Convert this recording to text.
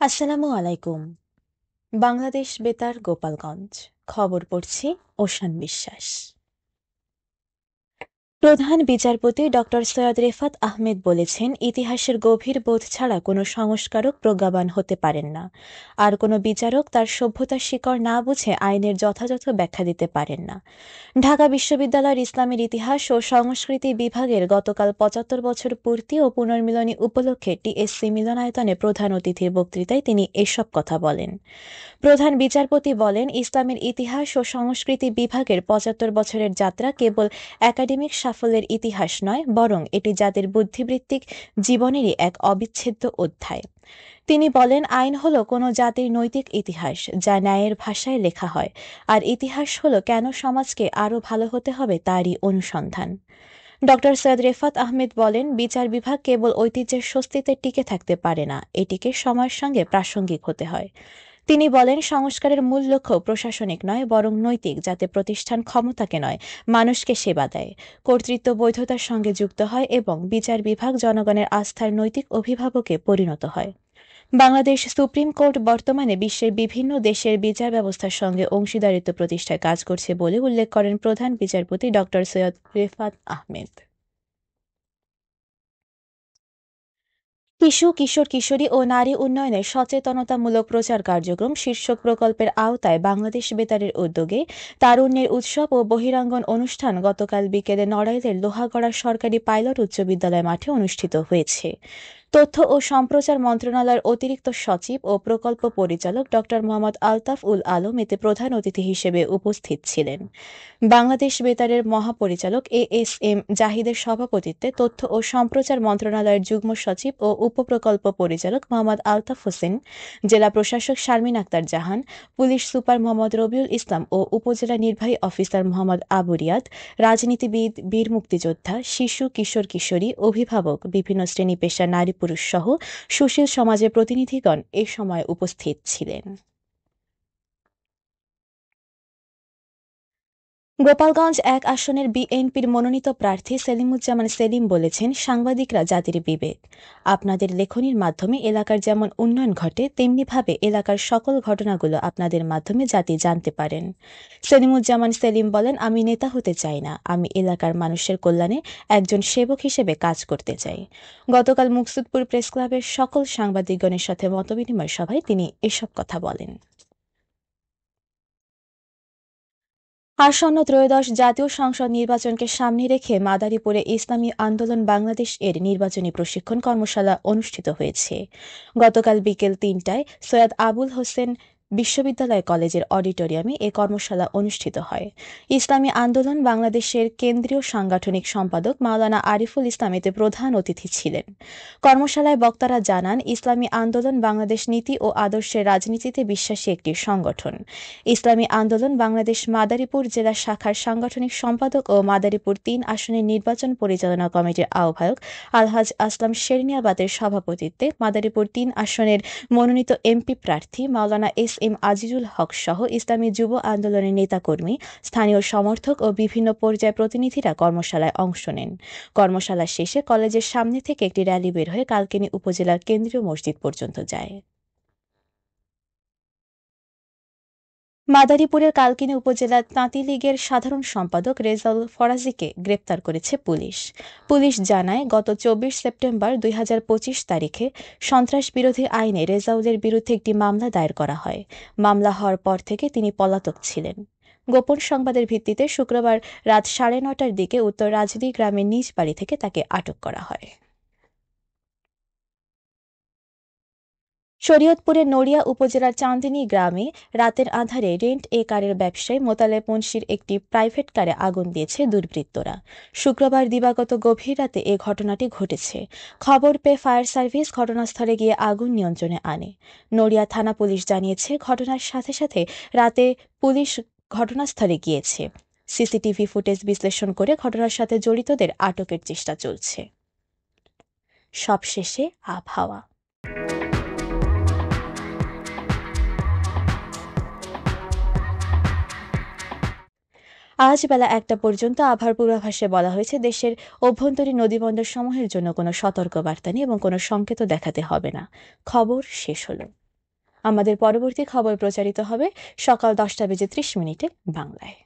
আসসালামু আলাইকুম। বাংলাদেশ বেতার গোপালগঞ্জ। খবর পড়ছি ওশান বিশ্বাস। প্রধান বিচারপতি ডক্টর সৈয়দ রেফাত আহমেদ বলেছেন, ইতিহাসের গভীর বোধ ছাড়া কোনো সংস্কারক প্রজ্ঞাবান হতে পারেন না, আর কোনো বিচারক তার সভ্যতার শিকড় না বুঝে আইনের যথাযথ ব্যাখ্যা দিতে পারেন না। ঢাকা বিশ্ববিদ্যালয়ের ইসলামের ইতিহাস ও সংস্কৃতি বিভাগের গতকাল ৭৫ বছর পূর্তি ও পুনর্মিলনী উপলক্ষে টিএসসি মিলনায়তনে প্রধান অতিথির বক্তৃতায় তিনি এসব কথা বলেন। প্রধান বিচারপতি বলেন, ইসলামের ইতিহাস ও সংস্কৃতি বিভাগের ৭৫ বছরের যাত্রা কেবল একাডেমিক সাফল্যের ইতিহাস নয়, বরং এটি জাতির বুদ্ধিবৃত্তিক জীবনেরই এক অবিচ্ছেদ্য অধ্যায়। তিনি বলেন, আইন হলো কোনো জাতির নৈতিক ইতিহাস, যা ন্যায়ের ভাষায় লেখা হয়, আর ইতিহাস হলো কেন সমাজকে আরও ভালো হতে হবে তারই অনুসন্ধান। ডক্টর সৈয়দ রেফাত আহমেদ বলেন, বিচার বিভাগ কেবল ঐতিহ্যের স্বস্তিতে টিকে থাকতে পারে না, এটিকে সময়ের সঙ্গে প্রাসঙ্গিক হতে হয়। তিনি বলেন, সংস্কারের মূল লক্ষ্য প্রশাসনিক নয়, বরং নৈতিক, যাতে প্রতিষ্ঠান ক্ষমতাকে নয়, মানুষকে সেবা দেয়, কর্তৃত্ব বৈধতার সঙ্গে যুক্ত হয় এবং বিচার বিভাগ জনগণের আস্থার নৈতিক অভিভাবকে পরিণত হয়। বাংলাদেশ সুপ্রিম কোর্ট বর্তমানে বিশ্বের বিভিন্ন দেশের বিচার ব্যবস্থার সঙ্গে অংশীদারিত্ব প্রতিষ্ঠায় কাজ করছে বলে উল্লেখ করেন প্রধান বিচারপতি ডক্টর সৈয়দ রেফাত আহমেদ। শিশু, কিশোর কিশোরী ও নারী উন্নয়নে সচেতনতামূলক প্রচার কার্যক্রম শীর্ষক প্রকল্পের আওতায় বাংলাদেশ বেতারের উদ্যোগে তারুণ্যের উৎসব ও বহিরাঙ্গন অনুষ্ঠান গতকাল বিকেলে নড়াইলের লোহাগড়া সরকারি পাইলট উচ্চ বিদ্যালয় মাঠে অনুষ্ঠিত হয়েছে। তথ্য ও সম্প্রচার মন্ত্রণালয়ের অতিরিক্ত সচিব ও প্রকল্প পরিচালক ড মোহাম্মদ আলতাফ উল আলম এতে প্রধান অতিথি হিসেবে উপস্থিত ছিলেন। বাংলাদেশ বেতারের মহাপরিচালক এএসএম জাহিদের সভাপতিত্বে তথ্য ও সম্প্রচার মন্ত্রণালয়ের যুগ্ম সচিব ও উপপ্রকল্প পরিচালক মোহাম্মদ আলতাফ হোসেন, জেলা প্রশাসক শারমিন আক্তার জাহান, পুলিশ সুপার মোহাম্মদ রবিউল ইসলাম ও উপজেলা নির্বাহী অফিসার মোহাম্মদ আবু রিয়াদ, রাজনীতিবিদ, বীর মুক্তিযোদ্ধা, শিশু, কিশোর কিশোরী, অভিভাবক, বিভিন্ন শ্রেণী পেশার নারী পুরুষ সহ সুশীল সমাজের প্রতিনিধিগণ এ সময় উপস্থিত ছিলেন। গোপালগঞ্জ ১ আসনের বিএনপির মনোনীত প্রার্থী সেলিমুজ্জামান সেলিম বলেছেন, সাংবাদিকরা জাতির বিবেক। আপনাদের লেখনীর মাধ্যমে এলাকার যেমন উন্নয়ন ঘটে, তেমনিভাবে এলাকার সকল ঘটনাগুলো আপনাদের মাধ্যমে জাতি জানতে পারেন। সেলিমুজ্জামান সেলিম বলেন, আমি নেতা হতে চাই না, আমি এলাকার মানুষের কল্যাণে একজন সেবক হিসেবে কাজ করতে চাই। গতকাল মুকসুদপুর প্রেসক্লাবের সকল সাংবাদিকগণের সাথে মতবিনিময় সভায় তিনি এসব কথা বলেন। আসন্ন ত্রয়োদশ জাতীয় সংসদ নির্বাচনকে সামনে রেখে মাদারীপুরে ইসলামী আন্দোলন বাংলাদেশ এর নির্বাচনী প্রশিক্ষণ কর্মশালা অনুষ্ঠিত হয়েছে। গতকাল বিকেল ৩টায় সৈয়দ আবুল হোসেন বিশ্ববিদ্যালয় কলেজের অডিটোরিয়ামে এ কর্মশালা অনুষ্ঠিত হয়। ইসলামী আন্দোলন বাংলাদেশের কেন্দ্রীয় সাংগঠনিক সম্পাদক মাওলানা আরিফুল ইসলাম এতে প্রধান অতিথি ছিলেন। কর্মশালায় বক্তারা জানান, ইসলামী আন্দোলন বাংলাদেশ নীতি ও আদর্শের রাজনীতিতে বিশ্বাসী একটি সংগঠন। ইসলামী আন্দোলন বাংলাদেশ মাদারীপুর জেলা শাখার সাংগঠনিক সম্পাদক ও মাদারীপুর ৩ আসনের নির্বাচন পরিচালনা কমিটির আহ্বায়ক আলহাজ আসলাম শেরনিয়াবাদের সভাপতিত্বে মাদারীপুর ৩ আসনের মনোনীত এমপি প্রার্থী মাওলানা এস.এম. আজিজুল হক সহ ইসলামী যুব আন্দোলনের নেতাকর্মী, স্থানীয় সমর্থক ও বিভিন্ন পর্যায়ের প্রতিনিধিরা কর্মশালায় অংশ নেন। কর্মশালা শেষে কলেজের সামনে থেকে একটি র্যালি বের হয়ে কালকিনি উপজেলার কেন্দ্রীয় মসজিদ পর্যন্ত যায়। মাদারীপুরের কালকিনি উপজেলার তাঁতি লীগের সাধারণ সম্পাদক রেজাউল ফরাজীকে গ্রেপ্তার করেছে পুলিশ। পুলিশ জানায়, গত ২৪ সেপ্টেম্বর ২০২৫ তারিখে সন্ত্রাসবিরোধী আইনে রেজাউলের বিরুদ্ধে একটি মামলা দায়ের করা হয়। মামলা হওয়ার পর থেকে তিনি পলাতক ছিলেন। গোপন সংবাদের ভিত্তিতে শুক্রবার রাত ৯:৩০টার দিকে উত্তর রাজদি গ্রামের নিজ বাড়ি থেকে তাকে আটক করা হয়। শরীয়তপুরের নড়িয়া উপজেলার চান্দিনী গ্রামে রাতের আঁধারে রেন্ট এ কারের ব্যবসায়ী মোতালেব মুন্সির একটি প্রাইভেট কারে আগুন দিয়েছে দুর্বৃত্তরা। শুক্রবার দিবাগত গভীর রাতে এ ঘটনাটি ঘটেছে। খবর পেয়ে ফায়ার সার্ভিস ঘটনাস্থলে গিয়ে আগুন নিয়ন্ত্রণে আনে। নড়িয়া থানা পুলিশ জানিয়েছে, ঘটনার সাথে সাথে রাতে পুলিশ ঘটনাস্থলে গিয়েছে। সিসিটিভি ফুটেজ বিশ্লেষণ করে ঘটনার সাথে জড়িতদের আটকের চেষ্টা চলছে। সবশেষে আবহাওয়া। আজ বেলা ১টা পর্যন্ত আবহাওয়ার পূর্বাভাসে বলা হয়েছে, দেশের অভ্যন্তরীণ নদীবন্দরসমূহের জন্য কোনো সতর্কবার্তা নেই এবং কোনো সংকেতও দেখাতে হবে না। খবর শেষ হলো। আমাদের পরবর্তী খবর প্রচারিত হবে সকাল 10টা বেজে 30 মিনিটে বাংলায়।